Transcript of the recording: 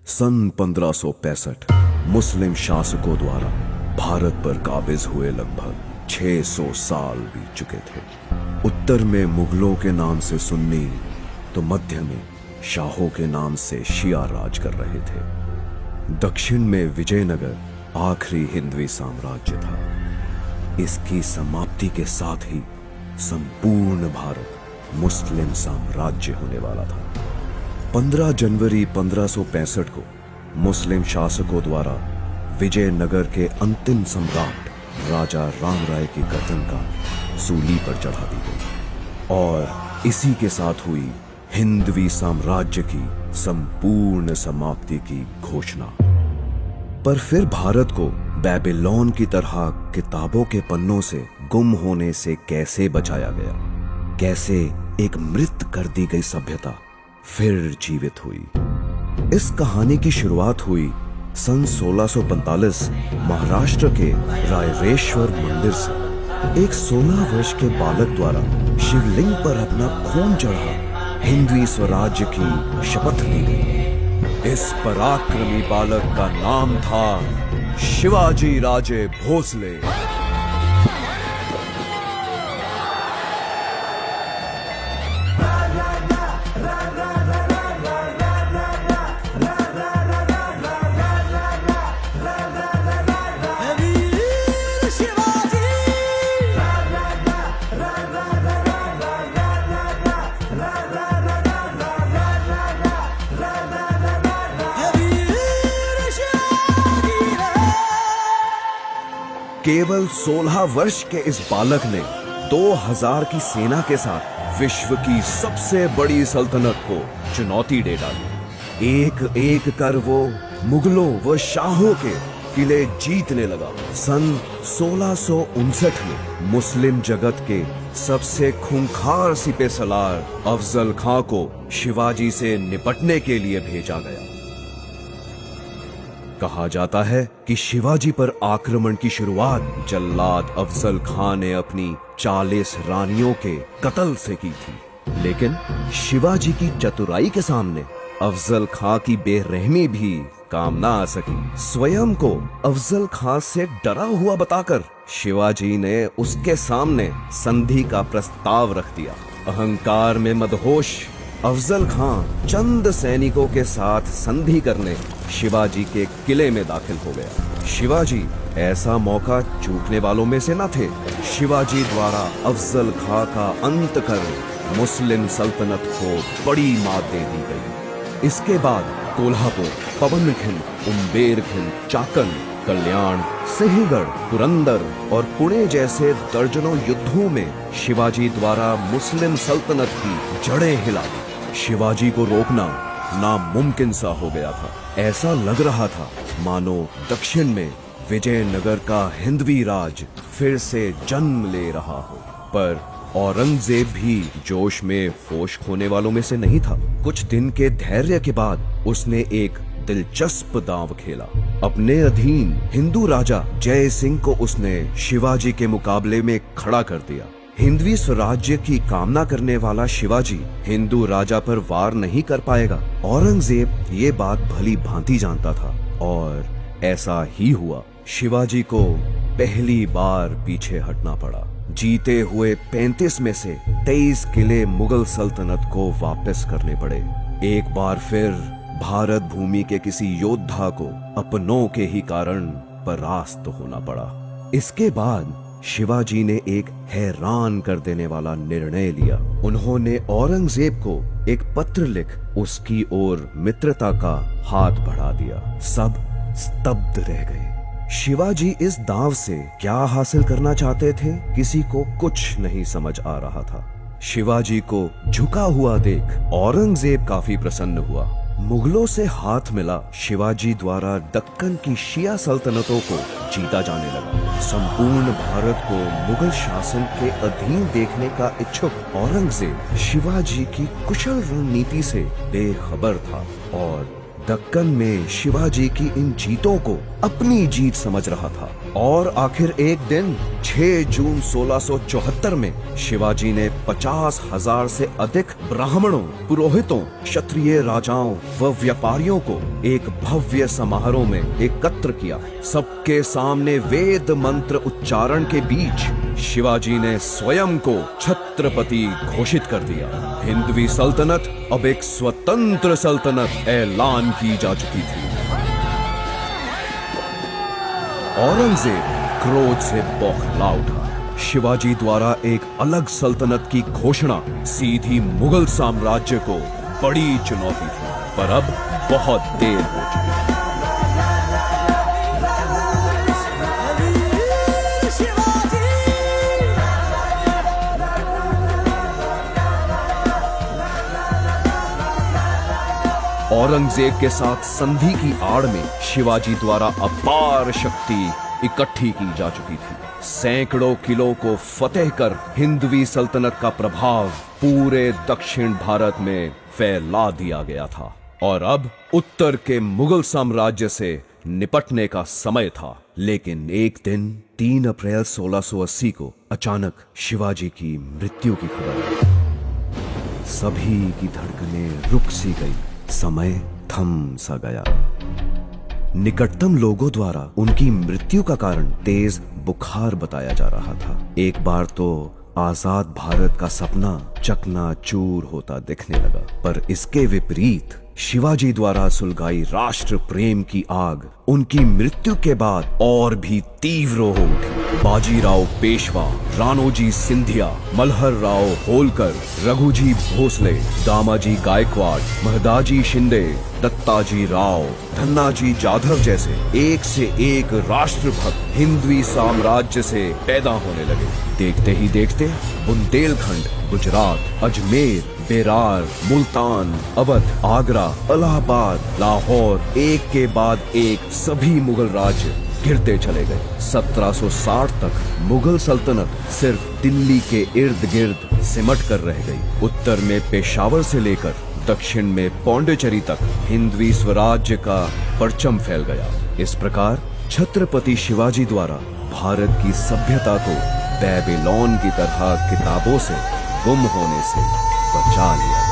सन 1565 मुस्लिम शासकों द्वारा भारत पर काबिज हुए लगभग 600 साल बीत चुके थे। उत्तर में मुगलों के नाम से सुन्नी तो मध्य में शाहों के नाम से शिया राज कर रहे थे। दक्षिण में विजयनगर आखिरी हिंदवी साम्राज्य था। इसकी समाप्ति के साथ ही संपूर्ण भारत मुस्लिम साम्राज्य होने वाला था। 15 जनवरी 1565 को मुस्लिम शासकों द्वारा विजयनगर के अंतिम सम्राट राजा राम राय की गर्दन का सूली पर चढ़ा दी गई और इसी के साथ हुई हिंदवी साम्राज्य की संपूर्ण समाप्ति की घोषणा। पर फिर भारत को बेबीलोन की तरह किताबों के पन्नों से गुम होने से कैसे बचाया गया? कैसे एक मृत कर दी गई सभ्यता फिर जीवित हुई? इस कहानी की शुरुआत हुई सन 1645 महाराष्ट्र के रायरेश्वर मंदिर से। एक 16 वर्ष के बालक द्वारा शिवलिंग पर अपना खून चढ़ा हिंदवी स्वराज्य की शपथ ली गई। इस पराक्रमी बालक का नाम था शिवाजी राजे भोसले। केवल 16 वर्ष के इस बालक ने 2000 की सेना के साथ विश्व की सबसे बड़ी सल्तनत को चुनौती दे डाली। एक एक कर वो मुगलों व शाहों के किले जीतने लगा। सन 1659 में मुस्लिम जगत के सबसे खूंखार सिपह सलार अफजल खां को शिवाजी से निपटने के लिए भेजा गया। कहा जाता है कि शिवाजी पर आक्रमण की शुरुआत जल्लाद अफजल खां ने अपनी 40 रानियों के कत्ल से की थी। लेकिन शिवाजी की चतुराई के सामने अफजल खां की बेरहमी भी काम ना आ सकी। स्वयं को अफजल खां से डरा हुआ बताकर शिवाजी ने उसके सामने संधि का प्रस्ताव रख दिया। अहंकार में मदहोश अफजल खां चंद सैनिकों के साथ संधि करने शिवाजी के किले में दाखिल हो गया। शिवाजी ऐसा मौका चूकने वालों में से न थे। शिवाजी द्वारा अफजल खां का अंत कर मुस्लिम सल्तनत को बड़ी मात दे दी गई। इसके बाद कोल्हापुर, पवनखिंड, उम्बेरखिंड, चाकन, कल्याण, सिंहगढ़, पुरंदर और पुणे जैसे दर्जनों युद्धों में शिवाजी द्वारा मुस्लिम सल्तनत की जड़ें हिला दी। शिवाजी को रोकना नामुमकिन सा हो गया था। ऐसा लग रहा था मानो दक्षिण में विजयनगर का हिंदवी राज फिर से जन्म ले रहा हो। पर औरंगजेब भी जोश में होश खोने वालों में से नहीं था। कुछ दिन के धैर्य के बाद उसने एक दिलचस्प दांव खेला। अपने अधीन हिंदू राजा जय सिंह को उसने शिवाजी के मुकाबले में खड़ा कर दिया। हिंदवी स्वराज्य की कामना करने वाला शिवाजी हिंदू राजा पर वार नहीं कर पाएगा। औरंगजेब ये बात भली भांति जानता था और ऐसा ही हुआ। शिवाजी को पहली बार पीछे हटना पड़ा। जीते हुए 35 में से 23 किले मुगल सल्तनत को वापस करने पड़े। एक बार फिर भारत भूमि के किसी योद्धा को अपनों के ही कारण परास्त होना पड़ा। इसके बाद शिवाजी ने एक हैरान कर देने वाला निर्णय लिया। उन्होंने औरंगजेब को एक पत्र लिख उसकी ओर मित्रता का हाथ बढ़ा दिया। सब स्तब्ध रह गए। शिवाजी इस दांव से क्या हासिल करना चाहते थे, किसी को कुछ नहीं समझ आ रहा था। शिवाजी को झुका हुआ देख औरंगजेब काफी प्रसन्न हुआ। मुगलों से हाथ मिला शिवाजी द्वारा दक्कन की शिया सल्तनतों को जीता जाने लगा। संपूर्ण भारत को मुगल शासन के अधीन देखने का इच्छुक औरंगजेब शिवाजी की कुशल रणनीति से बेखबर था और दक्कन में शिवाजी की इन जीतों को अपनी जीत समझ रहा था और आखिर एक दिन 6 जून 1674 में शिवाजी ने 50,000 से अधिक ब्राह्मणों, पुरोहितों, क्षत्रिय राजाओं व व्यापारियों को एक भव्य समारोह में एकत्र किया। सबके सामने वेद मंत्र उच्चारण के बीच शिवाजी ने स्वयं को छत्रपति घोषित कर दिया। हिंदवी सल्तनत अब एक स्वतंत्र सल्तनत ऐलान की जा चुकी थी। औरंगजेब क्रोध से बौखला उठा। शिवाजी द्वारा एक अलग सल्तनत की घोषणा सीधी मुगल साम्राज्य को बड़ी चुनौती थी, पर अब बहुत देर हो चुकी थी। औरंगजेब के साथ संधि की आड़ में शिवाजी द्वारा अपार शक्ति इकट्ठी की जा चुकी थी। सैकड़ों किलों को फतेह कर हिंदवी सल्तनत का प्रभाव पूरे दक्षिण भारत में फैला दिया गया था और अब उत्तर के मुगल साम्राज्य से निपटने का समय था। लेकिन एक दिन 3 अप्रैल 1680 को अचानक शिवाजी की मृत्यु की खबर आई। सभी की धड़कनें रुक सी गई, समय थम सा गया। निकटतम लोगों द्वारा उनकी मृत्यु का कारण तेज बुखार बताया जा रहा था। एक बार तो आजाद भारत का सपना चकनाचूर होता दिखने लगा, पर इसके विपरीत शिवाजी द्वारा सुलगाई राष्ट्र प्रेम की आग उनकी मृत्यु के बाद और भी तीव्र हो उठी। बाजीराव पेशवा, राणोजी सिंधिया, मल्हर राव होलकर, रघुजी भोसले, दामाजी गायकवाड़, महदाजी शिंदे, दत्ताजी राव, धन्नाजी जाधव जैसे एक से एक राष्ट्रभक्त हिंदवी साम्राज्य से पैदा होने लगे। देखते ही देखते बुंदेलखंड, गुजरात, अजमेर, बेरार, मुल्तान, अवध, आगरा, इलाहाबाद, लाहौर, एक के बाद एक सभी मुगल राज्य गिरते चले गए। 1760 तक मुगल सल्तनत सिर्फ दिल्ली के इर्द गिर्द सिमट कर रह गई। उत्तर में पेशावर से लेकर दक्षिण में पौंडीचेरी तक हिंदवी स्वराज्य का परचम फैल गया। इस प्रकार छत्रपति शिवाजी द्वारा भारत की सभ्यता को बेबीलोन की तरह किताबों से गुम होने से बचा लिया।